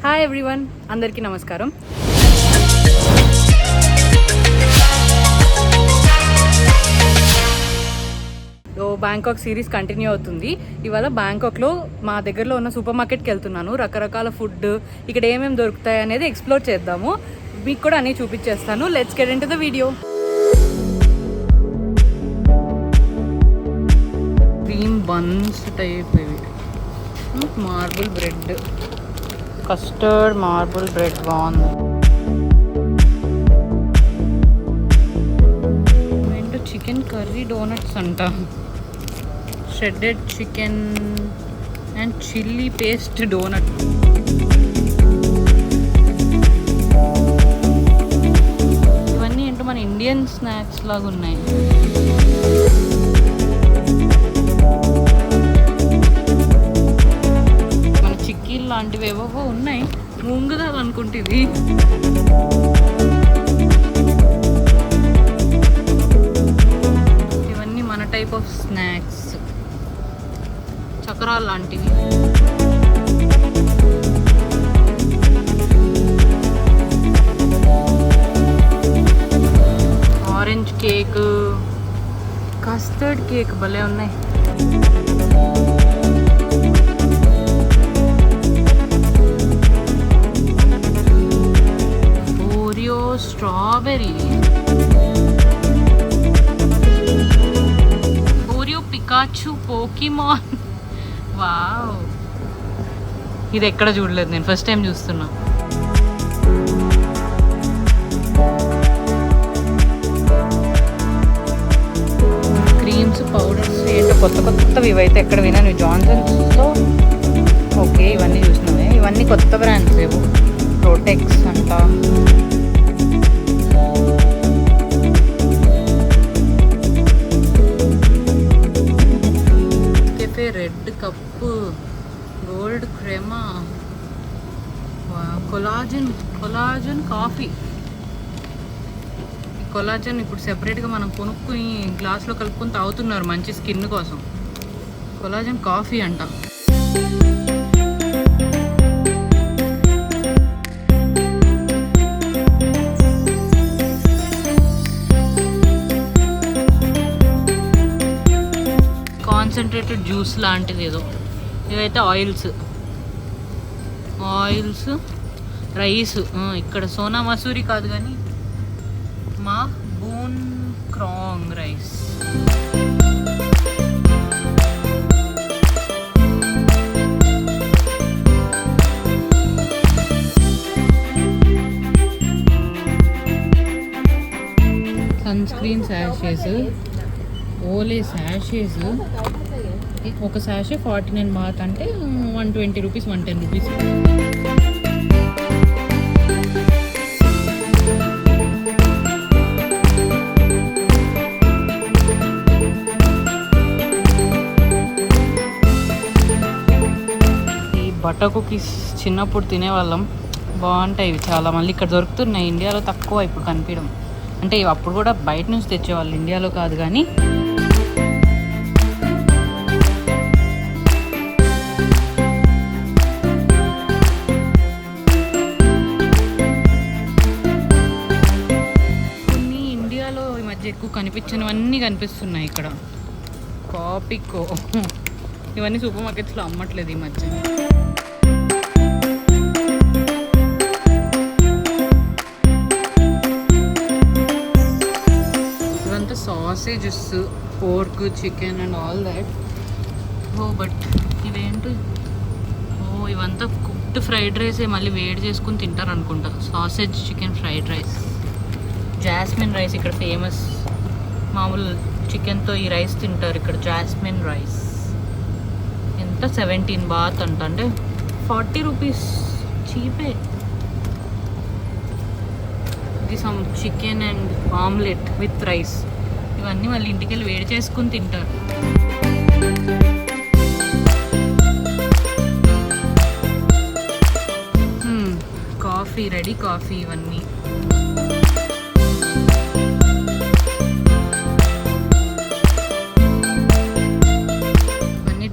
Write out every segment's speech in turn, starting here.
Hi everyone, అందరికీ నమస్కారం. Bangkok series continue అవుతుంది. ఇవాళ బ్యాంకాక్లో మా దగ్గరలో ఉన్న సూపర్ మార్కెట్కి వెళ్తున్నాను. రకరకాల ఫుడ్ ఇక్కడ ఏమేమి దొరుకుతాయి అనేది ఎక్స్ప్లోర్ చేద్దాము. మీకు కూడా అన్నీ చూపించేస్తాను. Let's get into the video. Cream buns type ఇవి, marble bread, custard marble bread బాగుంది. ఏంటో చికెన్ కర్రీ డోనట్స్ అంట, shredded chicken and chilli paste donut. ఇవన్నీ ఏంటో మన ఇండియన్ స్నాక్స్ లాగా ఉన్నాయి. చిక్కీలు లాంటివి ఏవో ఉన్నాయి. ముంగుదాలు అనుకుంటుంది. ఇవన్నీ మన టైప్ ఆఫ్ స్నాక్స్, చక్రాలు లాంటివి. ఆరెంజ్ కేక్, కస్టర్డ్ కేక్ భలే ఉన్నాయి. Strawberry, Oreo, Pikachu, Pokemon. Wow, ఇది ఎక్కడ చూడలేదు నేను, ఫస్ట్ టైం చూస్తున్నా. క్రీమ్స్, పౌడర్స్ ఏంటో కొత్త కొత్తవి. ఇవైతే ఎక్కడ విన్నాను, జాన్సన్స్లో. ఓకే, ఇవన్నీ చూసినామే. ఇవన్నీ కొత్త బ్రాండ్స్ ఏవో, ప్రోటెక్స్ అంట. Red cup, gold crema, collagen coffee. ఈ కొలాజన్ ఇప్పుడు సెపరేట్గా మనం కొనుక్కుని గ్లాస్లో కలుపుకొని తాగుతున్నారు మంచి స్కిన్ కోసం. కొలాజన్ కాఫీ అంట. కాన్సన్ట్రేటెడ్ జ్యూస్ లాంటిది ఏదో. ఇవైతే ఆయిల్స్, రైస్. ఇక్కడ సోనా మసూరి కాదు కానీ మా బూన్ క్రాంగ్ రైస్. సన్ స్క్రీన్ శాషేస్, ఓలే శాషేస్. ఒక శాషే 49 బాత్ అంటే 120 రూపీస్, 110 రూపీస్. ఈ బటర్ కుకీస్ చిన్నప్పుడు తినేవాళ్ళం, బాగుంటాయి ఇవి చాలా. మళ్ళీ ఇక్కడ దొరుకుతున్నాయి, ఇండియాలో తక్కువ ఇప్పుడు కనిపించడం. అంటే ఇవి అప్పుడు కూడా బయట నుంచి తెచ్చేవాళ్ళు, ఇండియాలో కాదు. కానీ ఎక్కువ కనిపించినవన్నీ కనిపిస్తున్నాయి ఇక్కడ. కాపికో, ఇవన్నీ సూపర్ మార్కెట్స్లో అమ్మట్లేదు ఈ మధ్య. ఇవంతా sausages, pork, chicken and all that. But ఇవేంటి, ఇవంతా కుక్డ్ ఫ్రైడ్ రైసే, మళ్ళీ వేడి చేసుకుని తింటారు అనుకుంటా. Sausage chicken fried rice, jasmine rice ఇక్కడ ఫేమస్. మామూలు చికెన్తో ఈ రైస్ తింటారు ఇక్కడ, జాస్మిన్ రైస్. ఎంత 17 బాత్ అంట, అంటే 40 రూపీస్, చీపే. ఇది some chicken and omelette with rice. ఇవన్నీ మళ్ళీ ఇంటికి వెళ్ళి వేడి చేసుకుని తింటారు. Coffee, ready coffee. ఇవన్నీ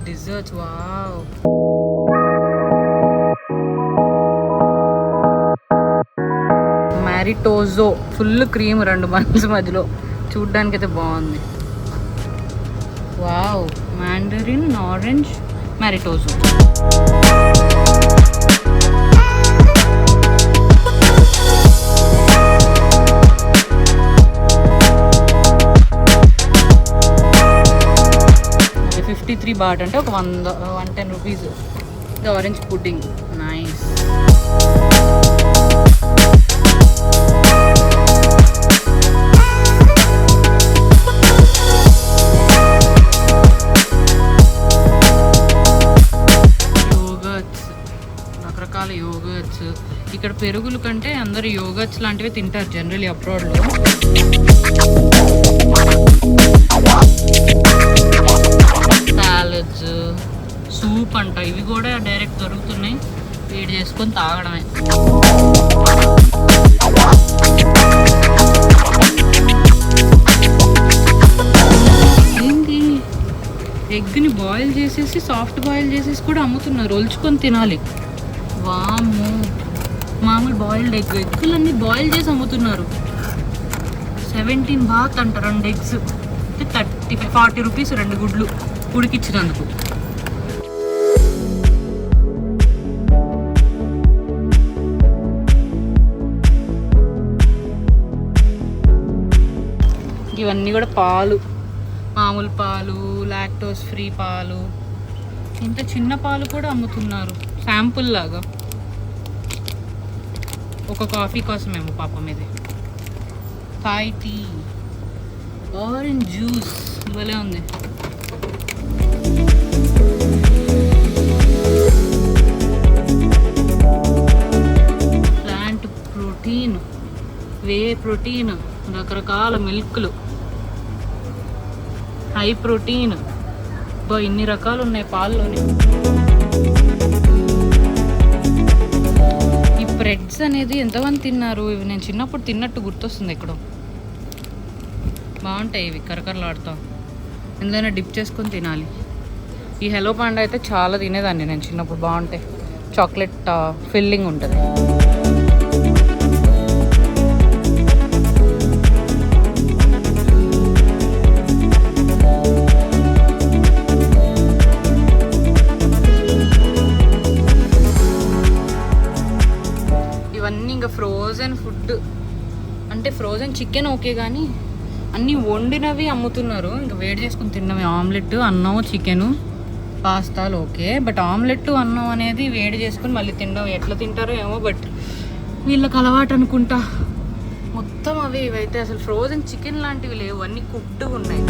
desserts. Wow. Maritozzo full cream 2 buns మధ్యలో, చూడ్డానికి అయితే బాగుంది. Wow, mandarin orange maritozzo. $53 baht అంటే ఒక 110 రూపీస్. ఇది ఆరెంజ్ పుడ్డింగ్, నైస్. యోగర్ట్స్, రకరకాల యోగర్ట్స్. ఇక్కడ పెరుగుల కంటే అందరు యోగర్ట్స్ లాంటివి తింటారు జనరల్లీ అబ్రాడ్లో. సాలడ్స్, సూప్ అంట, ఇవి కూడా డైరెక్ట్ దొరుకుతున్నాయి, వేడి చేసుకొని తాగడమే. ఏంటి, ఎగ్ని బాయిల్ చేసేసి సాఫ్ట్ బాయిల్ చేసేసి కూడా అమ్ముతున్నారు, ఒలుచుకొని తినాలి. వాము, మామూలు బాయిల్డ్ ఎగ్గులన్నీ బాయిల్ చేసి అమ్ముతున్నారు. 17 బాత్ అంట 2 ఎగ్స్, 40 రూపీస్ 2 గుడ్లు ఉడికిచ్చినందుకు. ఇవన్నీ కూడా పాలు, మామూలు పాలు, లాక్టోస్ ఫ్రీ పాలు, ఇంత చిన్న పాలు కూడా అమ్ముతున్నారు శాంపుల్ లాగా. ఒక కాఫీ కోసమేమో పాపం ఇది. థాయ్ టీ, ఆరెంజ్ జ్యూస్ భలే ఉంది. ప్లాంట్ ప్రోటీన్, వే ప్రోటీన్, రకరకాల మిల్క్లు, హై ప్రోటీన్, ఇన్ని రకాలు ఉన్నాయి పాల్లోనే. ఈ బ్రెడ్స్ అనేది ఎంతమంది తిన్నారు? ఇవి నేను చిన్నప్పుడు తిన్నట్టు గుర్తొస్తుంది ఎక్కడో. బాగుంటాయి ఇవి, కరకరలాడుతాం, ఎందుకైనా డిప్ చేసుకొని తినాలి. ఈ హెలో పాండా అయితే చాలా తినేదాన్ని నేను చిన్నప్పుడు, బాగుంటాయి, చాక్లెట్ ఫిల్లింగ్ ఉంటుంది. ఇవన్నీ ఇంకా ఫ్రోజన్ ఫుడ్, అంటే ఫ్రోజన్ చికెన్ ఓకే, కానీ అన్నీ వండినవి అమ్ముతున్నారు, ఇంకా వేడి చేసుకుని తిన్నవి. ఆమ్లెట్, అన్నం, చికెను, పాస్తాలు ఓకే, బట్ ఆమ్లెట్ అన్నం అనేది వేడి చేసుకుని మళ్ళీ తినడం ఎట్లా తింటారో ఏమో, బట్ వీళ్ళకి అలవాటు అనుకుంటా. మొత్తం అవి ఇవైతే అసలు ఫ్రోజన్ చికెన్ లాంటివి లేవు, అన్నీ కుక్డ్ ఉన్నాయి.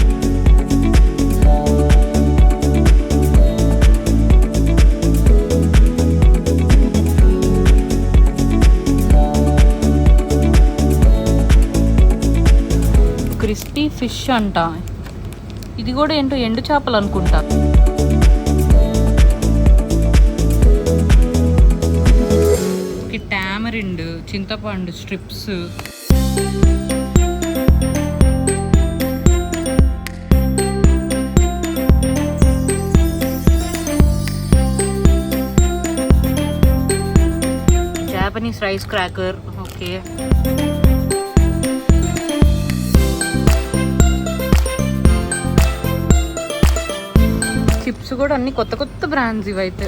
క్రిస్పీ ఫిష్ అంట, ఇది కూడా ఏంటో ఎండు చేపలు అనుకుంటా. టామరిండ్, చింతపండు strips, Japanese rice cracker, okay. Chips కూడా అన్ని కొత్త కొత్త బ్రాండ్స్ ఇవైతే.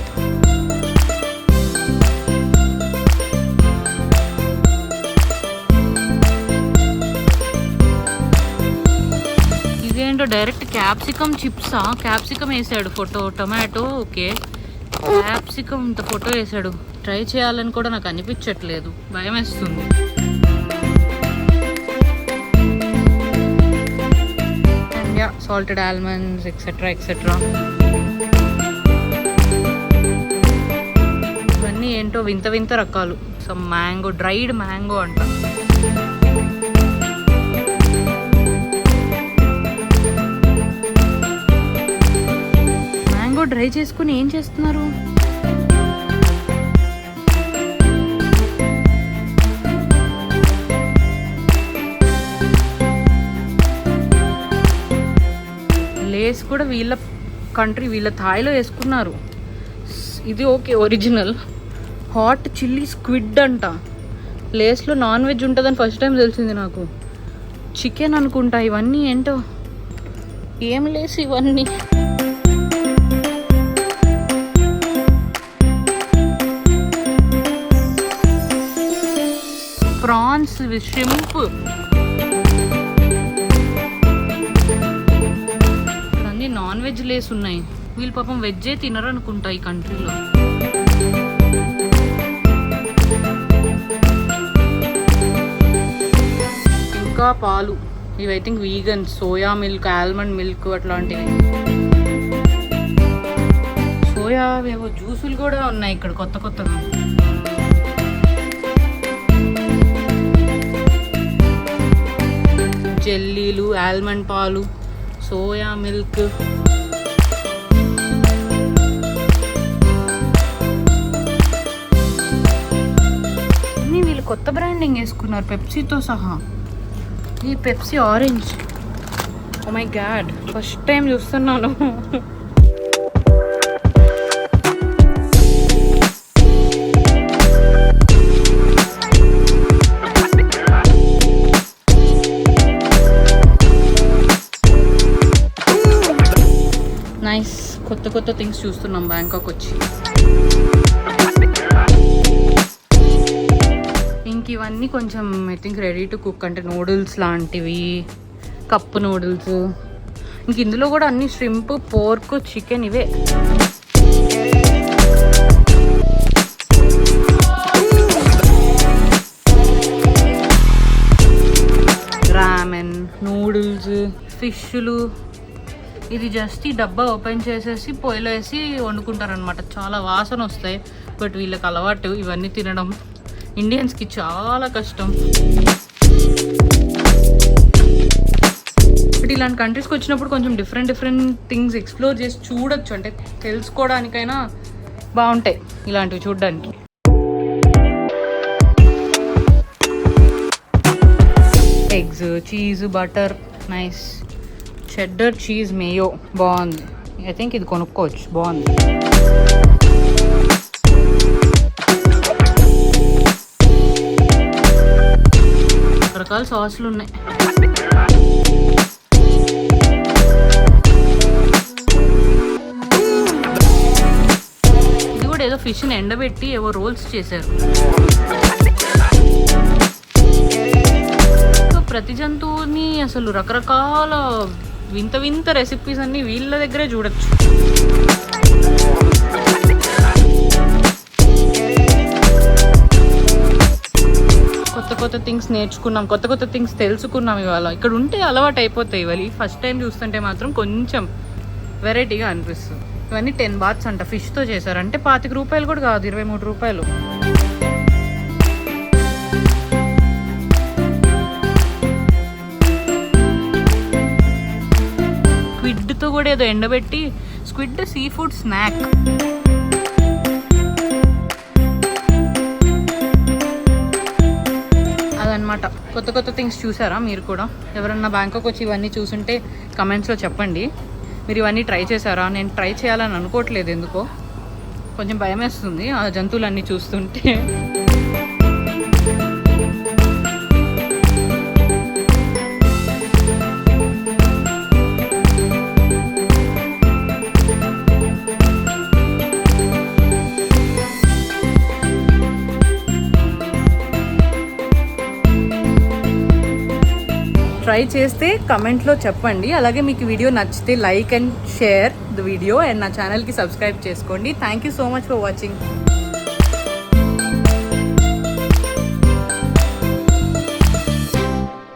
ఇదేంటో డైరెక్ట్ క్యాప్సికమ్ చిప్సా, క్యాప్సికమ్ వేసాడు ఫోటో, టొమాటో ఓకే, క్యాప్సికమ్ ఇంత ఫోటో వేసాడు. ట్రై చేయాలని కూడా నాకు అనిపించట్లేదు, భయం వేస్తుంది. Salted almonds etcetera etcetera. ఇవన్నీ ఏంటో వింత వింత రకాలు. సమ్ మ్యాంగో, డ్రైడ్ మ్యాంగో అంట. మ్యాంగో డ్రై చేసుకుని ఏం చేస్తున్నారు? లేస్ కూడా వీళ్ళ కంట్రీ, వీళ్ళ థాయిలో వేసుకున్నారు. ఇది okay original. Hot chilli squid అంట, లేస్లో నాన్ వెజ్ ఉంటుందని ఫస్ట్ టైం తెలిసింది నాకు. చికెన్ అనుకుంటా ఇవన్నీ, ఏంటో ఏం లేస్ ఇవన్నీ. ప్రాన్స్, షింప్, అన్నీ నాన్ వెజ్ లేస్ ఉన్నాయి. వీళ్ళు పాపం వెజ్జే తినరు అనుకుంటా ఈ కంట్రీలో. ఇంకా పాలు, ఇవి I think vegan, soya milk, almond milk అట్లాంటివి. సోయా ఏవో జ్యూసులు కూడా ఉన్నాయి ఇక్కడ కొత్త కొత్తగా. జెల్లీలు, ఆల్మండ్ పాలు, సోయా మిల్క్. వీళ్ళు కొత్త బ్రాండింగ్ వేసుకున్నారు పెప్సీతో సహా. ఈ Pepsi orange, oh my God, first time చూస్తున్నాను. నైస్, కొత్త కొత్త థింగ్స్ చూస్తున్నాం బ్యాంకాక్ వచ్చి. ఇంక ఇవన్నీ కొంచెం I think ready to cook, అంటే నూడిల్స్ లాంటివి, కప్పు నూడిల్స్. ఇంక ఇందులో కూడా అన్ని ష్రింప్, పోర్క్, చికెన్ ఇవే. Ramen, noodles, ఫిష్లు. ఇది జస్ట్ ఈ డబ్బా ఓపెన్ చేసేసి పొయ్యిలో వేసి వండుకుంటారనమాట. చాలా వాసన వస్తాయి, బట్ వీళ్ళకి అలవాటు ఇవన్నీ తినడం. ఇండియన్స్కి చాలా కష్టం. బట్ ఇలాంటి కంట్రీస్కి వచ్చినప్పుడు కొంచెం డిఫరెంట్ థింగ్స్ ఎక్స్ప్లోర్ చేసి చూడొచ్చు, అంటే తెలుసుకోవడానికైనా బాగుంటాయి ఇలాంటివి చూడడానికి. Eggs, cheese, butter, nice. చెడ్డర్ cheese Mayo బాగుంది. ఐ థింక్ ఇది కొనుక్కోవచ్చు, బాగుంది. రకరకాల సాసులు ఉన్నాయి. ఇది కూడా ఏదో ఫిష్ని ఎండబెట్టి ఏవో రోల్స్ చేశారు. ప్రతి జంతువుని అసలు రకరకాల వింత రెసిపీస్ అన్ని వీళ్ళ దగ్గరే చూడొచ్చు. కొత్త థింగ్స్ నేర్చుకున్నాం, కొత్త థింగ్స్ తెలుసుకున్నాం ఇవాళ. ఇక్కడ ఉంటే అలవాటు అయిపోతాయి. ఇవాళ ఫస్ట్ టైం చూస్తుంటే మాత్రం కొంచెం వెరైటీగా అనిపిస్తుంది. ఇవన్నీ 10 బాత్స్ అంట, ఫిష్తో చేశారు. అంటే 25 రూపాయలు కూడా కాదు, 23 రూపాయలు. స్క్విడ్తో కూడా ఏదో ఎండబెట్టి, స్క్విడ్ సీ ఫుడ్ స్నాక్. అదనమాట. కొత్త థింగ్స్ చూసారా మీరు కూడా? ఎవరన్నా బ్యాంకాక్ వచ్చి ఇవన్నీ చూసుంటే కమెంట్స్లో చెప్పండి. మీరు ఇవన్నీ ట్రై చేశారా? నేను ట్రై చేయాలని అనుకోవట్లేదు, ఎందుకో కొంచెం భయం వేస్తుంది ఆ జంతువులన్నీ చూస్తుంటే. ట్రై చేస్తే కమెంట్లో చెప్పండి. అలాగే మీకు వీడియో నచ్చితే like and share the video and నా ఛానల్కి సబ్స్క్రైబ్ చేసుకోండి. Thank you so much for watching.